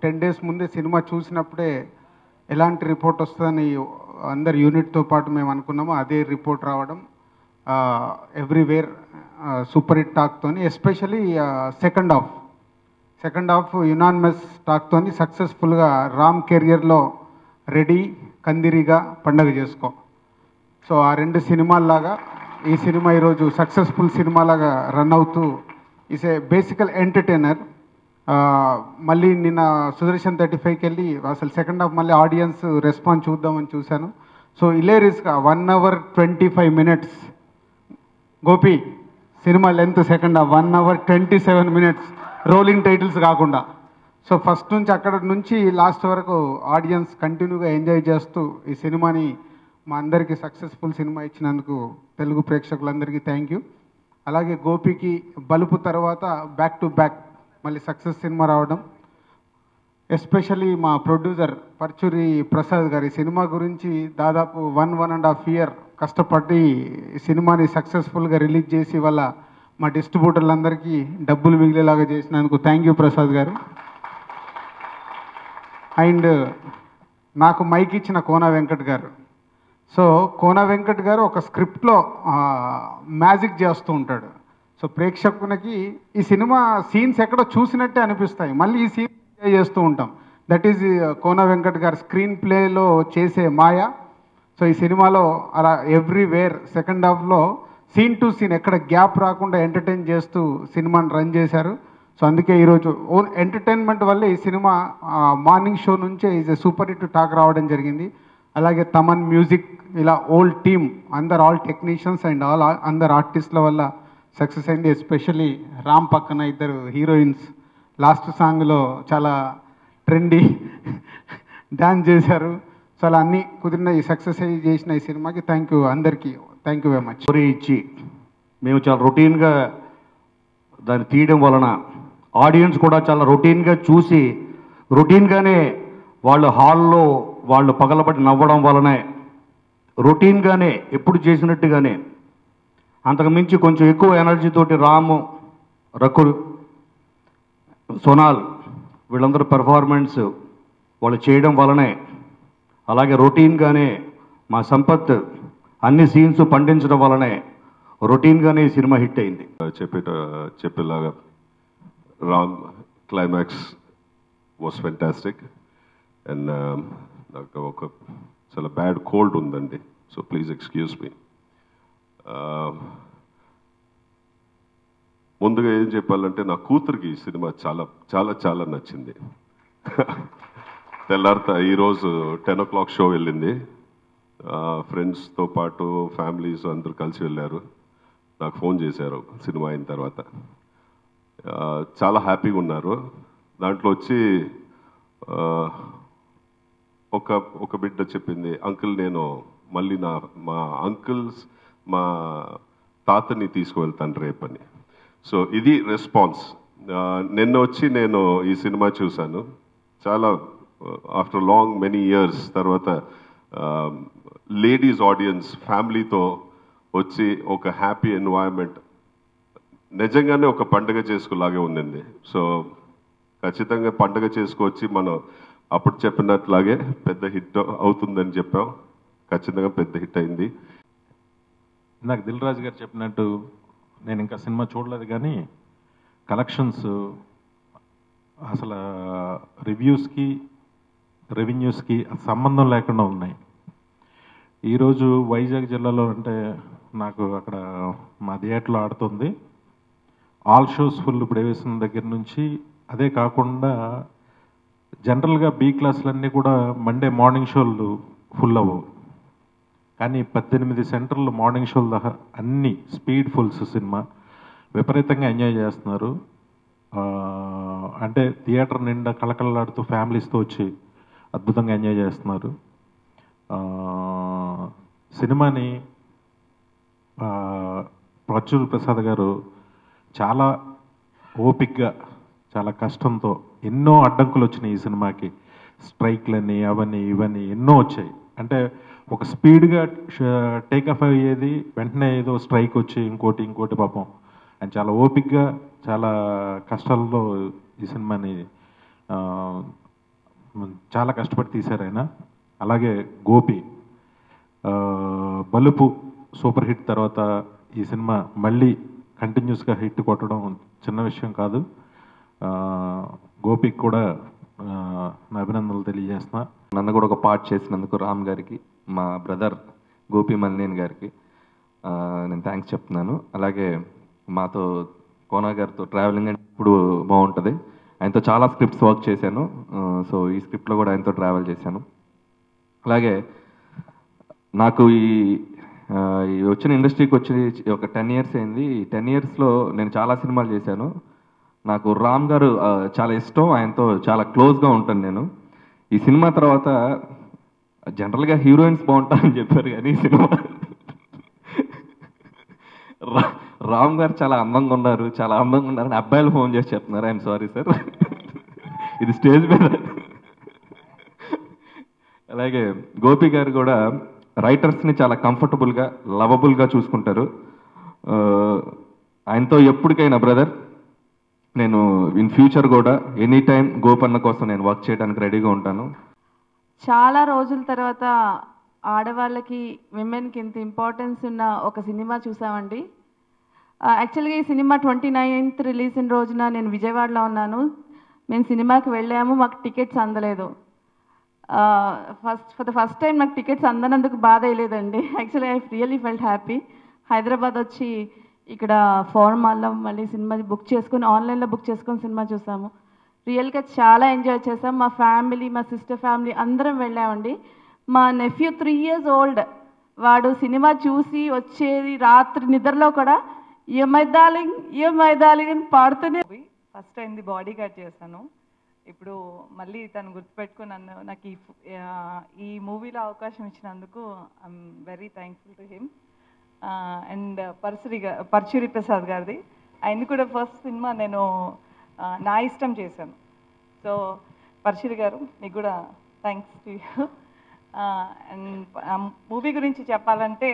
10 days ముందే cinema చూసినప్పుడే ఎలాంటి రిపోర్ట్ వస్తుందని అందరు యూనిట్తో పాటు మేము అనుకున్నాము. అదే రిపోర్ట్ రావడం ఎవ్రీవేర్ సూపర్ హిట్ టాక్తోని, ఎస్పెషలీ సెకండ్ హాఫ్ యునానిమస్ టాక్తోని సక్సెస్ఫుల్గా రామ్ కెరియర్లో రెడీ, కందిరిగా, పండగ చేసుకో. సో ఆ 2 సినిమాల్లాగా ఈ సినిమా ఈరోజు సక్సెస్ఫుల్ సినిమాలాగా రన్ అవుతూ ఈజ్ ఏ బేసికల్ ఎంటర్టైనర్. మళ్ళీ నిన్న సుదర్శన్ 35కి వెళ్ళి అసలు సెకండ్ హాఫ్ మళ్ళీ ఆడియన్స్ రెస్పాన్స్ చూద్దామని చూశాను. సో ఇలేరియస్గా 1 hour 25 minutes గోపి సినిమా length, second half 1 hour 27 minutes rolling titles కాకుండా. సో ఫస్ట్ నుంచి అక్కడ నుంచి లాస్ట్ వరకు ఆడియన్స్ కంటిన్యూగా ఎంజాయ్ చేస్తూ ఈ సినిమాని మా అందరికీ సక్సెస్ఫుల్ సినిమా ఇచ్చినందుకు తెలుగు ప్రేక్షకులందరికీ థ్యాంక్ యూ. అలాగే గోపికి బలుపు తర్వాత బ్యాక్ టు బ్యాక్ మళ్ళీ సక్సెస్ సినిమా రావడం, ఎస్పెషల్లీ మా ప్రొడ్యూసర్ పర్చూరి ప్రసాద్ గారి సినిమా గురించి దాదాపు 1.5 year కష్టపడి ఈ సినిమాని సక్సెస్ఫుల్గా రిలీజ్ చేసి వాళ్ళ మా డిస్ట్రిబ్యూటర్లందరికీ డబ్బులు మిగిలేలాగా చేసినందుకు థ్యాంక్ యూ ప్రసాద్ గారు. అండ్ నాకు మైక్ ఇచ్చిన కోన వెంకట్ గారు. సో కోన వెంకట్ గారు ఒక స్క్రిప్ట్లో మ్యాజిక్ చేస్తూ ఉంటాడు. సో ప్రేక్షకునికి ఈ సినిమా సీన్స్ ఎక్కడో చూసినట్టే అనిపిస్తాయి, మళ్ళీ ఈ సీన్ ఎంజాయ్ చేస్తూ ఉంటాం. దట్ ఈజ్ కోన వెంకట్ గారు స్క్రీన్ ప్లేలో చేసే మాయ. సో ఈ సినిమాలో అలా ఎవ్రీవేర్ సెకండ్ హాఫ్లో సీన్ టు సీన్ ఎక్కడ గ్యాప్ రాకుండా ఎంటర్టైన్ చేస్తూ సినిమాని రన్ చేశారు. సో అందుకే ఈరోజు ఓన్ ఎంటర్టైన్మెంట్ వల్లే ఈ సినిమా మార్నింగ్ షో నుంచే is a super hit talk రావడం జరిగింది. అలాగే తమన్ మ్యూజిక్, ఇలా old team all technicians and అందరు ఆర్టిస్టుల వల్ల సక్సెస్ అయింది. ఎస్పెషల్లీ రామ్ పక్కన 2 హీరోయిన్స్ లాస్ట్ సాంగ్లో చాలా ట్రెండీ డాన్స్ చేశారు. సో అలా అన్నీ కుదిరిన ఈ సక్సెస్ చేసిన ఈ సినిమాకి థ్యాంక్ యూ అందరికీ, thank you very much. Story ఇచ్చి మేము చాలా రొటీన్గా దాన్ని తీయడం వలన ఆడియన్స్ కూడా చాలా రొటీన్గా చూసి రొటీన్గానే వాళ్ళు హాల్లో వాళ్ళు పగలబడి నవ్వడం వలనే రొటీన్గానే ఎప్పుడు చేసినట్టుగానే అంతకుమించి కొంచెం ఎక్కువ ఎనర్జీతోటి రాము, రకుల్, సోనాల్ వీళ్ళందరూ పెర్ఫార్మెన్స్ వాళ్ళు చేయడం వలనే, అలాగే రొటీన్గానే మా సంపత్ అన్ని సీన్స్ పండించడం వలనే రొటీన్గానే ఈ సినిమా హిట్ అయింది. చెప్పేలాగా Ram climax was fantastic. And నాకు ఒక చాలా బ్యాడ్ కోల్డ్ ఉందండి, సో ప్లీజ్ ఎక్స్క్యూజ్ మీ. ముందుగా ఏం చెప్పాలంటే నా కూతురికి ఈ సినిమా చాలా చాలా చాలా నచ్చింది. తెల్లారిత ఈరోజు 10 o'clock షో వెళ్ళింది. ఫ్రెండ్స్తో పాటు ఫ్యామిలీస్ అందరూ కలిసి వెళ్ళారు. నాకు ఫోన్ చేశారు సినిమా అయిన తర్వాత. చాలా హ్యాపీగా ఉన్నారు. దాంట్లో వచ్చి ఒక బిడ్డ చెప్పింది, అంకుల్ నేను మళ్ళీ మా తాతని తీసుకువెళ్తాను రేపని. సో ఇది రెస్పాన్స్. నిన్న వచ్చి నేను ఈ సినిమా చూశాను. చాలా ఆఫ్టర్ లాంగ్ మెనీ ఇయర్స్ తర్వాత లేడీస్ ఆడియన్స్ ఫ్యామిలీతో వచ్చి ఒక హ్యాపీ ఎన్వైరన్మెంట్, నిజంగానే ఒక పండుగ చేసుకులాగే ఉందండి. సో ఖచ్చితంగా పండుగ చేసుకొచ్చి మనం అప్పుడు చెప్పినట్లాగే పెద్ద హిట్ అవుతుందని చెప్పాం. ఖచ్చితంగా పెద్ద హిట్ అయింది. నాకు దిల్ రాజు గారు చెప్పినట్టు నేను ఇంకా సినిమా చూడలేదు, కానీ కలెక్షన్స్ అసలు రివ్యూస్కి రెవెన్యూస్కి సంబంధం లేకుండా ఉన్నాయి. ఈరోజు వైజాగ్ జిల్లాలో అంటే నాకు అక్కడ మా థియేటర్లో ఆడుతుంది. ఆల్ షోస్ ఫుల్ ఇప్పుడు వేసిన దగ్గర నుంచి. అదే కాకుండా జనరల్గా బి క్లాసులన్నీ కూడా మండే మార్నింగ్ షోలు ఫుల్ అవ్వవు, కానీ 18 సెంటర్లు మార్నింగ్ షోలు దాకా అన్ని స్పీడ్ ఫుల్స్ సినిమా విపరీతంగా ఎంజాయ్ చేస్తున్నారు. అంటే థియేటర్ నిండా కళకళలాడుతూ ఫ్యామిలీస్తో వచ్చి అద్భుతంగా ఎంజాయ్ చేస్తున్నారు. సినిమాని పర్చూరి ప్రసాద్ గారు చాలా ఓపిక్గా చాలా కష్టంతో, ఎన్నో అడ్డంకులు వచ్చినాయి ఈ సినిమాకి. స్ట్రైక్లని అవన్నీ ఇవన్నీ ఎన్నో వచ్చాయి. అంటే ఒక స్పీడ్గా టేక్ ఆఫ్ అయ్యేది, వెంటనే ఏదో స్ట్రైక్ వచ్చి ఇంకోటి పాపం ఆయన చాలా ఓపిక్గా చాలా కష్టాల్లో ఈ సినిమాని చాలా కష్టపడి తీశారు ఆయన. అలాగే గోపి, బలుపు సూపర్ హిట్ తర్వాత ఈ సినిమా మళ్ళీ కంటిన్యూస్గా హిట్ కొట్టడం చిన్న విషయం కాదు. గోపికి కూడా నా అభినందనలు తెలియజేస్తున్నా. నన్ను కూడా ఒక పార్ట్ చేసినందుకు రామ్ గారికి, మా బ్రదర్ గోపి మల్లేన్ గారికి నేను థ్యాంక్స్ చెప్తున్నాను. అలాగే మాతో కోనా గారితో ట్రావెలింగ్ అంటే ఇప్పుడు బాగుంటుంది. ఆయనతో చాలా స్క్రిప్ట్స్ వర్క్ చేశాను. సో ఈ స్క్రిప్ట్లో కూడా ఆయనతో ట్రావెల్ చేశాను. అలాగే నాకు ఈ వచ్చిన ఇండస్ట్రీకి వచ్చి ఒక 10 years అయింది. ఈ 10 yearsలో నేను చాలా సినిమాలు చేశాను. నాకు రామ్ గారు చాలా ఇష్టం, ఆయనతో చాలా క్లోజ్గా ఉంటాను నేను. ఈ సినిమా తర్వాత జనరల్గా హీరోయిన్స్ బాగుంటారని చెప్పారు, కానీ ఈ సినిమా రామ్ గారు చాలా అందంగా ఉన్నారు, చాలా అందంగా ఉన్నారని అబ్బాయిలు ఫోన్ చేసి చెప్తున్నారు. ఐఎమ్ సారీ సార్, ఇది స్టేజ్ మీద. అలాగే గోపి గారు కూడా రైటర్స్ని చాలా కంఫర్టబుల్గా, లవబుల్గా చూసుకుంటారు. ఆయనతో ఎప్పటికైనా బ్రదర్ నేను ఇన్ ఫ్యూచర్ కూడా ఎనీ టైం గోపన్న కోసం నేను వర్క్ చేయడానికి రెడీగా ఉంటాను. చాలా రోజుల తర్వాత ఆడవాళ్ళకి, విమెన్కి ఇంత ఇంపార్టెన్స్ ఉన్న ఒక సినిమా చూసామండి. యాక్చువల్గా ఈ సినిమా 29th రిలీజ్ అయిన రోజున నేను విజయవాడలో ఉన్నాను. మేము సినిమాకి వెళ్ళాము, మాకు టికెట్స్ అందలేదు. ఫర్ ద ఫస్ట్ టైం నాకు టికెట్స్ అందనందుకు బాధ వేయలేదండి. Actually I really felt happy. Hyderabad వచ్చి ఇక్కడ ఫోరం మాల్లో మళ్ళీ సినిమా బుక్ చేసుకొని, ఆన్లైన్లో బుక్ చేసుకొని సినిమా చూసాము. రియల్గా చాలా ఎంజాయ్ చేసాం. మా ఫ్యామిలీ, మా సిస్టర్ ఫ్యామిలీ అందరం వెళ్ళామండి. మా నెఫ్యూ 3 years old, వాడు సినిమా చూసి వచ్చేది రాత్రి నిద్రలో కూడా ఏ మైదాలింగ్ అని పాడుతూనే. ఫస్ట్ అయింది బాడీ గార్డ్ చేశాను. ఇప్పుడు మళ్ళీ తను గుర్తుపెట్టుకుని నాకు ఈ మూవీలో అవకాశం ఇచ్చినందుకు I'm very thankful to him. And Paruchuri Prasad గారిది, ఆయన్ని కూడా ఫస్ట్ సినిమా నేను నా ఇష్టం చేశాను. సో పర్చూరి గారు మీకు కూడా thanks to you. And movie గురించి చెప్పాలంటే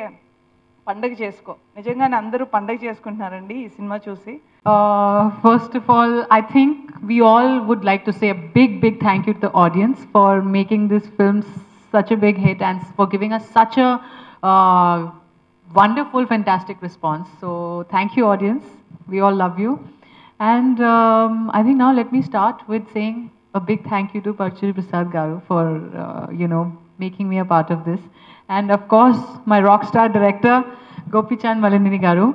పండగ చేసుకో, నిజంగానే అందరూ పండగ చేసుకుంటున్నారండి ఈ సినిమా చూసి. First of all, I think we all would like to say a big thank you to the audience for making this film such a big hit and for giving us such a wonderful, fantastic response. So thank you, audience. We all love you. And I think now let me start with saying a big thank you to Parchuri Prasad Garu for, making me a part of this. And of course, my rock star director, Gopi Chand Malinini Garu.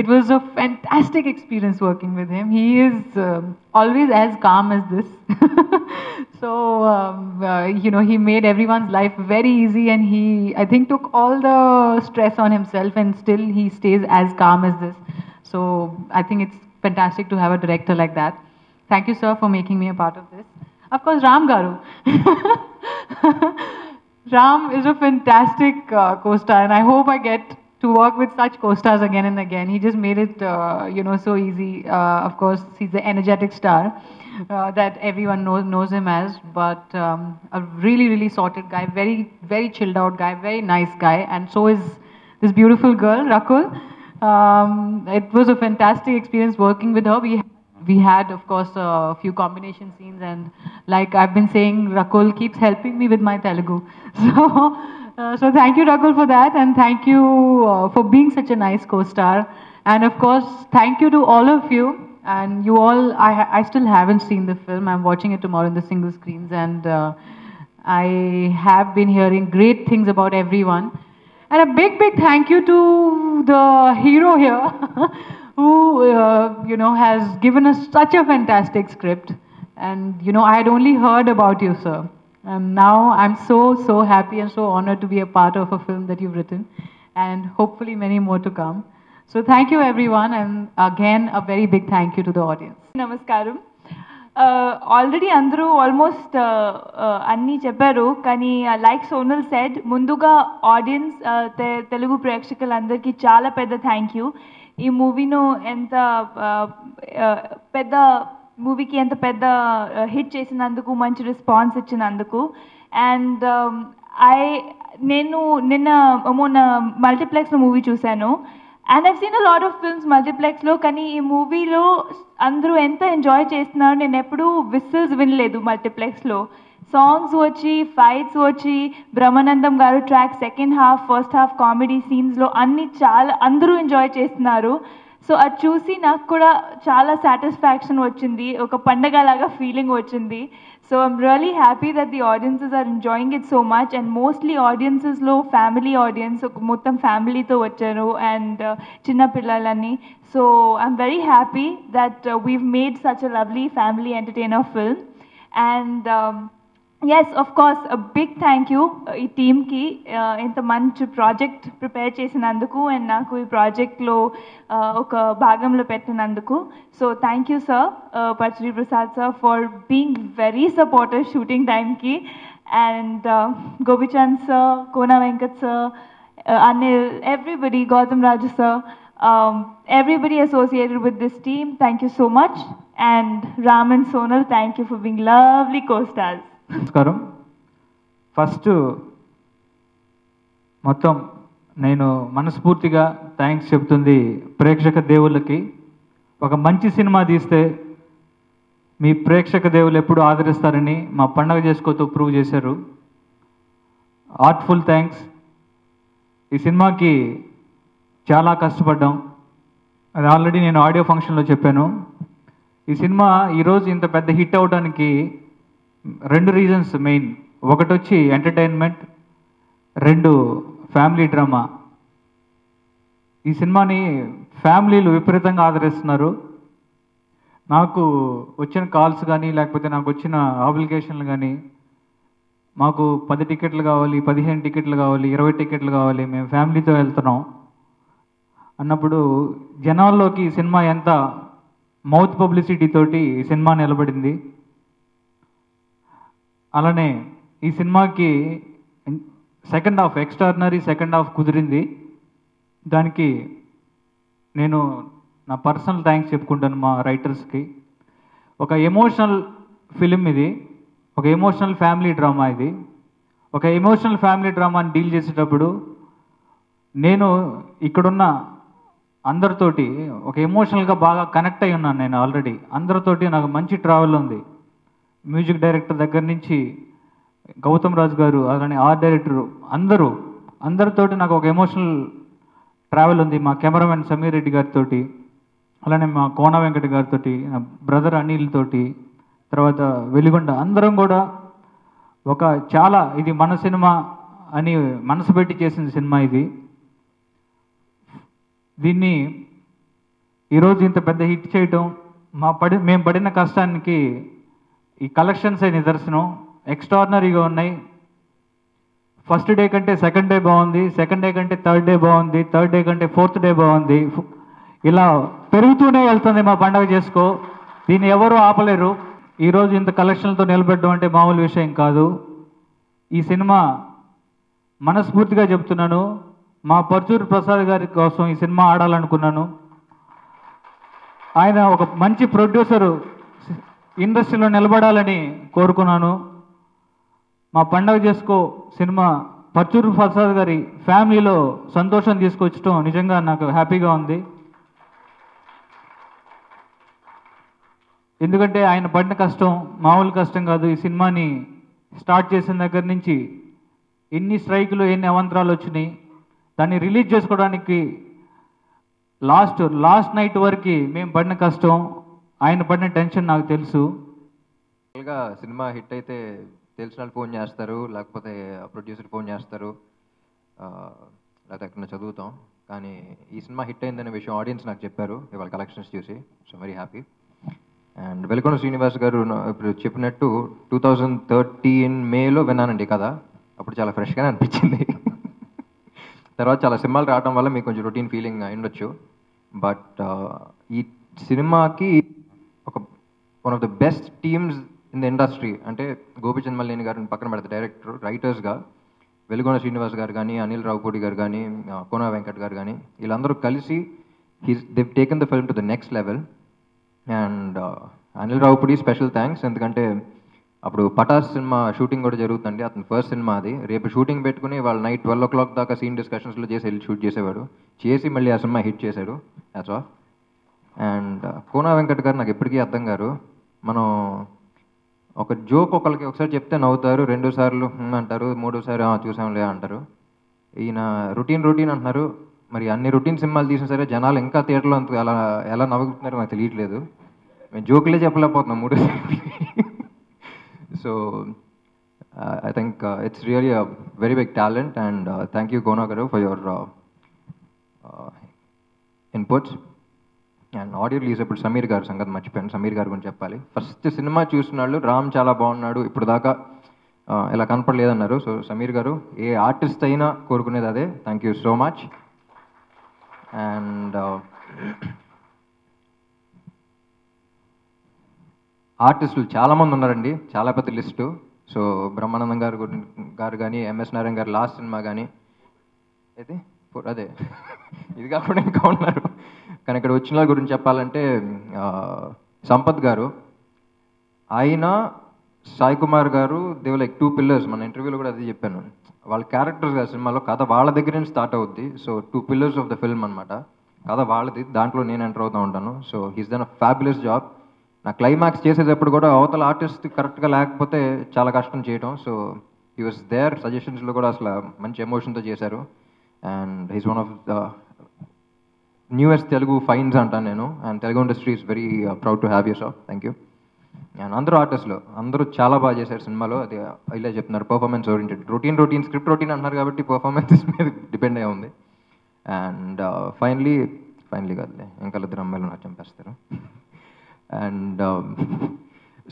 It was a fantastic experience working with him. He is always as calm as this. So, he made everyone's life very easy, and he, I think, took all the stress on himself, and still he stays as calm as this. So, I think it's fantastic to have a director like that. Thank you, sir, for making me a part of this. Of course, Ram Garu. Ram is a fantastic co-star, and I hope I get to work with such co-stars again and again. He just made it, so easy. Of course, he's the energetic star that everyone knows him as, but a really sorted guy, very chilled out guy, very nice guy, and so is this beautiful girl, Rakul. It was a fantastic experience working with her. We had, of course, a few combination scenes, and like I've been saying, Rakul keeps helping me with my Telugu. So thank you, Rakul, for that, and thank you for being such a nice co-star. And of course, thank you to all of you. And you all, I still haven't seen the film. I'm watching it tomorrow in the single screens, and I have been hearing great things about everyone. And a big thank you to the hero here, who has given us such a fantastic script. And I had only heard about you, sir. And now I'm so happy and so honored to be a part of a film that you've written, and hopefully many more to come. So thank you, everyone, and again a very big thank you to the audience. Namaskaram. Already అందరూ almost అన్నీ చెప్పారు, కానీ like Sonal said, ముందుగా audience Telugu ప్రేక్షకులందరికీ చాలా పెద్ద thank you. ఈ మూవీను ఎంత పెద్ద మూవీకి ఎంత పెద్ద హిట్ చేసినందుకు, మంచి రెస్పాన్స్ ఇచ్చినందుకు. అండ్ నేను మొన్న మల్టీప్లెక్స్లో మూవీ చూశాను, and I've seen a lot of films మల్టీప్లెక్స్లో, కానీ ఈ మూవీలో అందరూ ఎంత ఎంజాయ్ చేస్తున్నారు. నేను ఎప్పుడూ విసిల్స్ వినలేదు మల్టీప్లెక్స్లో. సాంగ్స్ వచ్చి ఫైట్స్ వచ్చి బ్రహ్మానందం గారు track second half first half comedy సీన్స్లో అన్ని చాలా అందరూ ఎంజాయ్ చేస్తున్నారు. సో అది చూసి నాకు కూడా చాలా సాటిస్ఫాక్షన్ వచ్చింది, ఒక పండగ లాగా ఫీలింగ్ వచ్చింది. So I'm really happy that the audiences are enjoying it so much. And mostly ఆడియన్సెస్లో ఫ్యామిలీ ఆడియన్స్, మొత్తం ఫ్యామిలీతో వచ్చారు అండ్ చిన్న పిల్లలని. So I'm very happy that we've made such a lovely family entertainer film. And yes, of course, a big thank you ఈ టీమ్కి ఇంత మంచి ప్రాజెక్ట్ ప్రిపేర్ చేసినందుకు అండ్ నాకు ఈ ప్రాజెక్ట్లో ఒక భాగంలో పెట్టినందుకు. So thank you sir, Paruchuri Prasad sir, for being very supportive shooting టైంకి. And Gopichand sir, Kona Venkat sir, Anil, everybody, Gautam Raju sir, everybody associated with this team, thank you so much. And Ram and Sonal, thank you for being lovely co-stars. నమస్కారం. First మొత్తం నేను మనస్ఫూర్తిగా thanks చెప్తుంది ప్రేక్షక దేవుళ్ళకి. ఒక మంచి సినిమా తీస్తే మీ ప్రేక్షక దేవులు ఎప్పుడు ఆదరిస్తారని మా పండగ చేసుకోతో ప్రూవ్ చేశారు. Heartful thanks. ఈ సినిమాకి చాలా కష్టపడ్డాం, అది ఆల్రెడీ నేను ఆడియో ఫంక్షన్లో చెప్పాను. ఈ సినిమా ఈరోజు ఇంత పెద్ద హిట్ అవడానికి 2 రీజన్స్ మెయిన్. ఒకటి వచ్చి ఎంటర్టైన్మెంట్, 2 ఫ్యామిలీ డ్రామా. ఈ సినిమాని ఫ్యామిలీలు విపరీతంగా ఆదరిస్తున్నారు. నాకు వచ్చిన కాల్స్ కానీ లేకపోతే నాకు వచ్చిన అప్లికేషన్లు కానీ, మాకు 10 టికెట్లు కావాలి, 15 టికెట్లు కావాలి, 20 టికెట్లు కావాలి, మేము ఫ్యామిలీతో వెళ్తున్నాం అన్నప్పుడు జనాల్లోకి ఈ సినిమా ఎంత మౌత్ పబ్లిసిటీ తోటి ఈ సినిమా నిలబడింది. అలానే ఈ సినిమాకి second half extraordinary second half కుదిరింది. దానికి నేను నా పర్సనల్ థ్యాంక్స్ చెప్పుకుంటాను మా రైటర్స్కి. ఒక ఎమోషనల్ ఫిలిం ఇది, ఒక ఎమోషనల్ ఫ్యామిలీ డ్రామా ఇది. ఒక ఎమోషనల్ ఫ్యామిలీ డ్రామాని డీల్ చేసేటప్పుడు నేను ఇక్కడున్న అందరితోటి ఒక ఎమోషనల్గా బాగా కనెక్ట్ అయి ఉన్నాను. నేను ఆల్రెడీ అందరితోటి నాకు మంచి ట్రావెల్ ఉంది. మ్యూజిక్ డైరెక్టర్ దగ్గర నుంచి గౌతమ్ రాజు గారు, అలానే ఆర్ట్ డైరెక్టరు, అందరితోటి నాకు ఒక ఎమోషనల్ ట్రావెల్ ఉంది. మా కెమెరామెన్ సమీర్ రెడ్డి గారితో, అలానే మా కోన వెంకట గారితో, నా బ్రదర్ అనిల్ తోటి, తర్వాత వెలిగొండ, అందరం కూడా ఒక చాలా ఇది మన సినిమా అని మనసు పెట్టి చేసిన సినిమా ఇది. దీన్ని ఈరోజు ఇంత పెద్ద హిట్ చేయటం మేము పడిన కష్టానికి ఈ కలెక్షన్స్ నిదర్శనం. ఎక్స్ట్రాడినరీగా ఉన్నాయి. ఫస్ట్ డే కంటే సెకండ్ డే బాగుంది, సెకండ్ డే కంటే థర్డ్ డే బాగుంది, థర్డ్ డే కంటే ఫోర్త్ డే బాగుంది. ఇలా పెరుగుతూనే వెళ్తుంది మా పండగ చేసుకో. దీన్ని ఎవరు ఆపలేరు. ఈరోజు ఇంత కలెక్షన్లతో నిలబెట్టడం అంటే మామూలు విషయం కాదు. ఈ సినిమా మనస్ఫూర్తిగా చెప్తున్నాను, మా పర్చూరి ప్రసాద్ గారి కోసం ఈ సినిమా ఆడాలనుకున్నాను. ఆయన ఒక మంచి ప్రొడ్యూసరు, ఇండస్ట్రీలో నిలబడాలని కోరుకున్నాను. మా పండగ చేసుకో సినిమా పర్చూరి ప్రసాద్ గారి ఫ్యామిలీలో సంతోషం తీసుకొచ్చడం నిజంగా నాకు హ్యాపీగా ఉంది. ఎందుకంటే ఆయన పడిన కష్టం మామూలు కష్టం కాదు. ఈ సినిమాని స్టార్ట్ చేసిన దగ్గర నుంచి ఎన్ని స్ట్రైకులు, ఎన్ని అవంతరాలు వచ్చినాయి. దాన్ని రిలీజ్ చేసుకోవడానికి లాస్ట్ నైట్ వరకు మేము పడిన కష్టం, ఆయన పడిన టెన్షన్ నాకు తెలుసు. సినిమా హిట్ అయితే తెలిసిన వాళ్ళు ఫోన్ చేస్తారు, లేకపోతే ప్రొడ్యూసర్ ఫోన్ చేస్తారు, లేకపోతే ఎక్కడ చదువుతాం. కానీ ఈ సినిమా హిట్ అయిందనే విషయం ఆడియన్స్ నాకు చెప్పారు ఇవాళ కలెక్షన్స్ చూసి. So very happy. And Veligonda Srinivas గారు ఇప్పుడు చెప్పినట్టు 2013 మేలో విన్నానండి కదా. అప్పుడు చాలా ఫ్రెష్గానే అనిపించింది. తర్వాత చాలా సినిమాలు రావడం వల్ల మీకు కొంచెం రొటీన్ ఫీలింగ్ అయ్యుండొచ్చు. బట్ ఈ సినిమాకి ఒక one of the best teams in the industry అంటే గోపిచంద్ మల్లేని గారిని పక్కన పెడితే డైరెక్టర్, రైటర్స్గా వెలిగొండ శ్రీనివాస్ గారు కానీ, అనిల్ రావుపూడి గారు కానీ, కోనా వెంకట్ గారు కానీ, వీళ్ళందరూ కలిసి they taken the film to the next level. And Anil Ravipudi special thanks. ఎందుకంటే అప్పుడు పటాస్ సినిమా షూటింగ్ కూడా జరుగుతుంది. అతను ఫస్ట్ సినిమా అది. రేపు షూటింగ్ పెట్టుకుని వాళ్ళు నైట్ 12 o'clock దాకా సీన్ డిస్కషన్స్లో చేసి వెళ్ళి షూట్ చేసేవాడు. చేసి మళ్ళీ ఆ సినిమా హిట్ చేశాడు. That's all. And Kona Venkat గారు నాకు ఎప్పటికీ అర్థం గారు. మనం ఒక జోక్ ఒకరికి ఒకసారి చెప్తే నవ్వుతారు, 2 సార్లు అంటారు, 3 సారి చూసాంలే అంటారు. ఈయన రొటీన్ అంటున్నారు. మరి అన్ని రొటీన్ సినిమాలు తీసిన సరే జనాలు ఇంకా థియేటర్లో అంత ఎలా నవ్వుతున్నారో నాకు తెలియట్లేదు. మేము జోకులే చెప్పలేకపోతున్నాం 3 సార్లు. So I think it's really a very big talent and thank you Kona గారు for your inputs. And audio release అప్పుడు సమీర్ గారు సంగతి మర్చిపోయాను, సమీర్ గారు గురించి చెప్పాలి. ఫస్ట్ సినిమా చూసిన వాళ్ళు రామ్ చాలా బాగున్నాడు, ఇప్పుడు దాకా ఇలా కనపడలేదన్నారు. సో సమీర్ గారు, ఏ ఆర్టిస్ట్ అయినా కోరుకునేది అదే. Thank you so much. And ఆర్టిస్టులు చాలామంది ఉన్నారండి, చాలా పెద్ద లిస్టు. సో బ్రహ్మానందం గారు కానీ, ఎంఎస్ నారాయణ గారు లాస్ట్ సినిమా కానీ, అయితే అదే ఇది కాకుండా ఇంకా ఉన్నారు. కానీ ఇక్కడ వచ్చిన వాళ్ళ గురించి చెప్పాలంటే సంపత్ గారు, ఆయన సాయి కుమార్ గారు, దేవ్ లైక్ 2 పిల్లర్స్. మన ఇంటర్వ్యూలో కూడా అదే చెప్పాను. వాళ్ళ క్యారెక్టర్స్ ఆ సినిమాలో కథ వాళ్ళ దగ్గర నుంచి స్టార్ట్ అవుద్ది. So 2 pillars of the film అనమాట. కథ వాళ్ళది, దాంట్లో నేను ఎంటర్ అవుతూ ఉంటాను. So he's done a fabulous job. నా క్లైమాక్స్ చేసేటప్పుడు కూడా అవతల ఆర్టిస్ట్ కరెక్ట్గా లేకపోతే చాలా కష్టం చేయడం. సో హీ వాస్ దేర్, సజెషన్స్లో కూడా అసలు మంచి ఎమోషన్తో చేశారు. And he's one of the newest Telugu fines అంటాను నేను. And Telugu industry is very proud to have you sir. Thank you. And అందరూ ఆర్టిస్టులు అందరూ చాలా బాగా చేశారు సినిమాలో. అది ఇలా చెప్తున్నారు, performance oriented. Routine script routine అంటున్నారు కాబట్టి పర్ఫార్మెన్సెస్ మీద డిపెండ్ అయ్యి ఉంది. అండ్ ఫైనలీ కాదులే, ఇంకా 2 అమ్మాయిలు నాకు చంపేస్తారు. And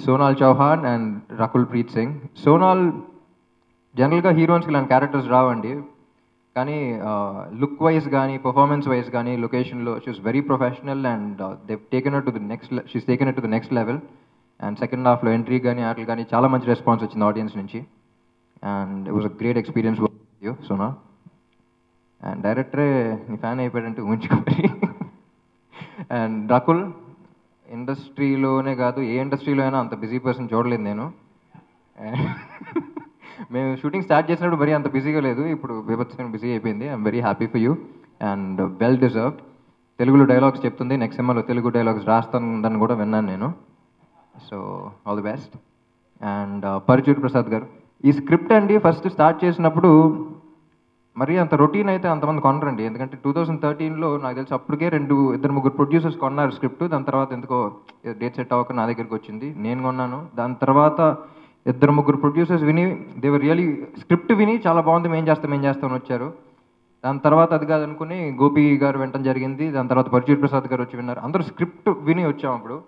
Sonal Chauhan and Rakul Preet Singh. సోనాల్ జనరల్గా హీరోయిన్స్కి ఇలాంటి క్యారెక్టర్స్ రావండి, కానీ లుక్ వైజ్ కానీ పర్ఫార్మెన్స్ వైజ్ కానీ లొకేషన్లో she's very professional and she's taken it to the next level. And second హాఫ్లో ఎంట్రీ కానీ ఆటలు కానీ చాలా మంచి రెస్పాన్స్ వచ్చింది ఆడియన్స్ నుంచి. And it was a great experience you Sona. And డైరెక్టరే నీ ఫ్యాన్ అయిపోయాడంటే ఊహించుకోండి. అండ్ రకుల్, ఇండస్ట్రీలోనే కాదు ఏ ఇండస్ట్రీలో అయినా అంత బిజీ పర్సన్ చూడలేదు నేను. మేము షూటింగ్ స్టార్ట్ చేసినప్పుడు మరీ అంత బిజీగా లేదు, ఇప్పుడు బీభత్సంగా బిజీ అయిపోయింది. I'm very happy for you and well deserved. తెలుగులో డైలాగ్స్ చెప్తుంది, నెక్స్ట్ సినిమాలో తెలుగు డైలాగ్స్ రాస్తుందని కూడా విన్నాను నేను. So all the best. And Paruchuri Prasad గారు, ఈ స్క్రిప్ట్ అండి ఫస్ట్ స్టార్ట్ చేసినప్పుడు మరీ అంత రొటీన్ అయితే అంతమంది కొనరండి. ఎందుకంటే 2013లో నాకు తెలిసి అప్పటికే 2-3 ప్రొడ్యూసర్స్ కొన్నారు స్క్రిప్ట్. దాని తర్వాత ఎందుకో డేట్ సెట్ అవ్వక నా దగ్గరికి వచ్చింది, నేను కొన్నాను. దాని తర్వాత 2-3 ప్రొడ్యూసర్స్ విని దేవర్ రియలీ స్క్రిప్ట్ విని చాలా బాగుంది, మేం చేస్తామని వచ్చారు. దాని తర్వాత అది కాదనుకుని గోపి గారు వినటం జరిగింది. దాని తర్వాత పరుచూరి ప్రసాద్ గారు వచ్చి విన్నారు. అందరూ స్క్రిప్ట్ విని వచ్చాం. అప్పుడు